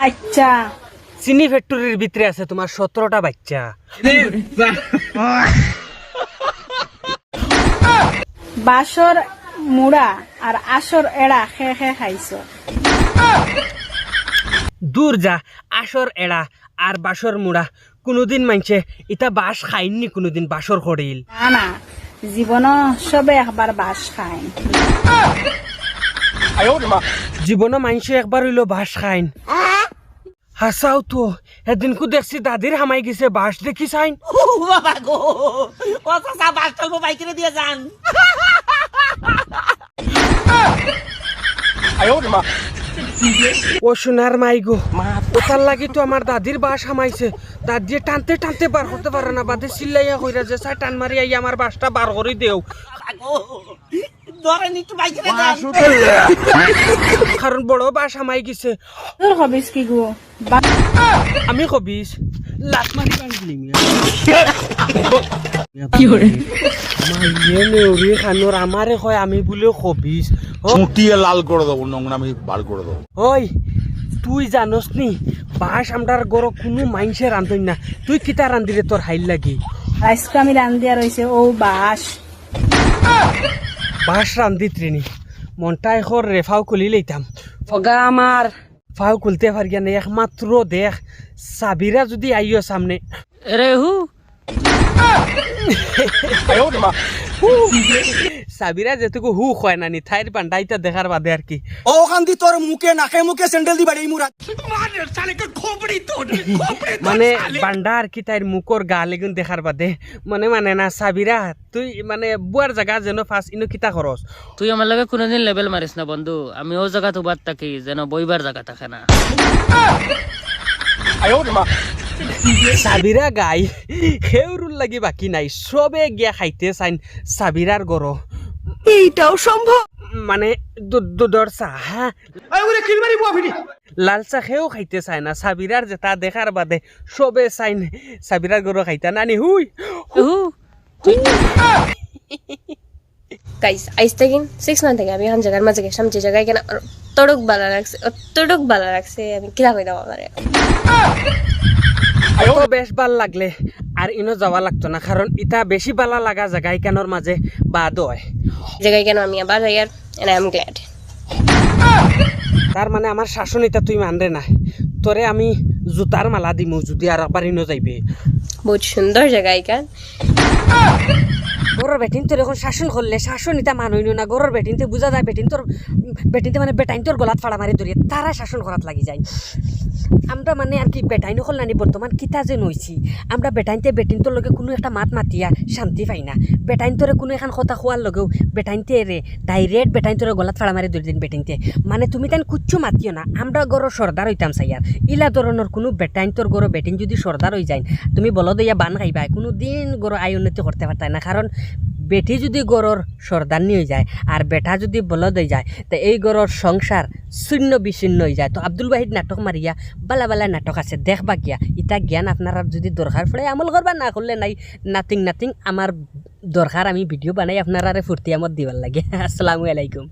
আচ্ছা চিনি ফ্যাক্টরির ভিতরে আছে তোমার 17টা বাচ্চা। বাসর মুড়া আর আসর এড়া খে খে খাইছো। দূর যা, আসর এড়া আর বাসর মুড়া কোনোদিন মানছে ইটা বাস খাইনি, কোনোদিন বাসর করিল না না, জীবন সবে একবার বাস খায়। জীবনে মানছে একবার হইলো বাস খাইন। হাসাও তো, এদিনকু দেখছি দাদির হামাই গেছে বাস দেখি চাইন। বাবা গো, ও চাচা বাস চলবো বাইকেরে দিয়ে যান। ও সোনার মাই গো, ওটার লাগি তো আমার দাদির বাস হামাইছে। দাদিয়ে টানতে টানতে বার করতে পারে না, বাদে চিল্লাইয়া কইরা যে চাই টান মারি আই আমার বাসটা বার করে দেও। ধরেন একটু বাইকেরে যান। কারণ বড় বাস হামাই গেছে। তোর হবিস কি গো? আমি কবিস লাত মারি বাঁধলি খানোর আমারে কয় আমি বলে কবিস। চুটিয়ে লাল করে দেবো, নোংরা আমি বার করে দেবো। ওই তুই জানোস নি বাস আমরার গড় কোনো মাইনসে রান্ধই না, তুই কিতা রান্ধিরে তোর হাইল লাগি? আজকে আমি রান্ধিয়া রয়েছে ও বাস। বাস রান্ধি ত্রিনি মনটা এখন রেফাও খুলি লইতাম। ফগা আমার ফাও খুলতে পারি না, একমাত্র দেখ সাবিরা যদি আইও সামনে। রে হু সাবিরা যেটুকু হু হয় না নি থাইর পান্ডাইটা দেখার বাদে আর কি। ও কান্দি তোর মুখে নাকে মুখে স্যান্ডেল দি বাড়ি মুরা। মানে বান্ডা আর কি তাইর মুখর গা লেগুন দেখার বাদে মানে না সাবিরা তুই মানে বুয়ার জায়গা যেন ফার্স্ট ইনো কিতা খরচ। তুই আমার লগে কোনোদিন লেভেল মারিস না বন্ধু, আমি ও জায়গা তো বাদ থাকি যেন বইবার জায়গা থাকে না। সাবিরা গাই হেউরুর লাগি বাকি নাই, সবে গিয়া খাইতে চাইন সাবিরার গড়। এইটাও সম্ভব মানে দুধর চা, হ্যাঁ লাল চা খেয়েও খাইতে চায় না। সাবিরার যেটা দেখার বাদে সবে চাইন সাবিরার গড় খাইতা নানি হুই গাইস আইস থেকেন 6 মান্থ থেকে আমি এখন জায়গার মাঝে গেছিলাম, যে জায়গায় কেন তড়ক বালা লাগছে আমি কিরা কই দাও আমারে। বেশ ভাল লাগলে আর ইনো যাওয়া লাগতো না, কারণ ইটা বেশি বালা লাগা জায়গায় কেনর মাঝে বাদ হয়। জায়গায় কেন আমি আবার যাই আর এন্ড আই এম গ্ল্যাড। তার মানে আমার শাসন এটা তুই মানরে না, তোরে আমি জুতার মালা দিমু যদি আর একবার ইনো যাইবে। বহুত সুন্দর জায়গা এখান। গরুর বেটিন তোর এখন শাসন করলে শাসন ইটা মানুষ না, গরুর বেটিনতে বুঝা যায় বেটিনতে মানে বেটাইন তোর গলাত ফাড়া মারি ধরিয়ে তারা শাসন করাত লাগি যায়। আমরা মানে আর কি বেটাইন হল নানি বর্তমান কিতা যে নইছি, আমরা বেটাইনতে বেটিন তোর লগে কোনো একটা মাত মাতিয়া শান্তি পাই না। বেটাইন তোরে কোনো এখন কথা খোয়ার লগেও বেটাইনতে রে ডাইরেক্ট বেটাইন তোর গলাত ফাড়া মারি ধরি দিন বেটিনতে। মানে তুমি তাই কুচ্ছু মাতিও না, আমরা গরুর সর্দার হইতাম চাইয়ার। ইলা ধরনের কোনো বেটাইন তোর গরু বেটিন যদি সর্দার হয়ে যায় তুমি বলো দিয়া বান খাইবা, কোনো দিন গরু আয় উন্নতি করতে পারতাই না। কারণ বেটি যদি গরুর সর্দারনি হয়ে যায় আর বেটা যদি বলদ হয়ে যায় তো এই গরুর সংসার শূন্য বিচ্ছিন্ন হয়ে যায়। তো আব্দুল ওয়াহিদ নাটক মারিয়া বালা বালা নাটক আছে দেখবা গিয়া, ইটা জ্ঞান আপনারা যদি দরকার পড়ে আমল করবা, না করলে নাই নাথিং। আমার দরকার আমি ভিডিও বানাই আপনারা ফুর্তি আমত দিবার লাগে। আসসালামু আলাইকুম।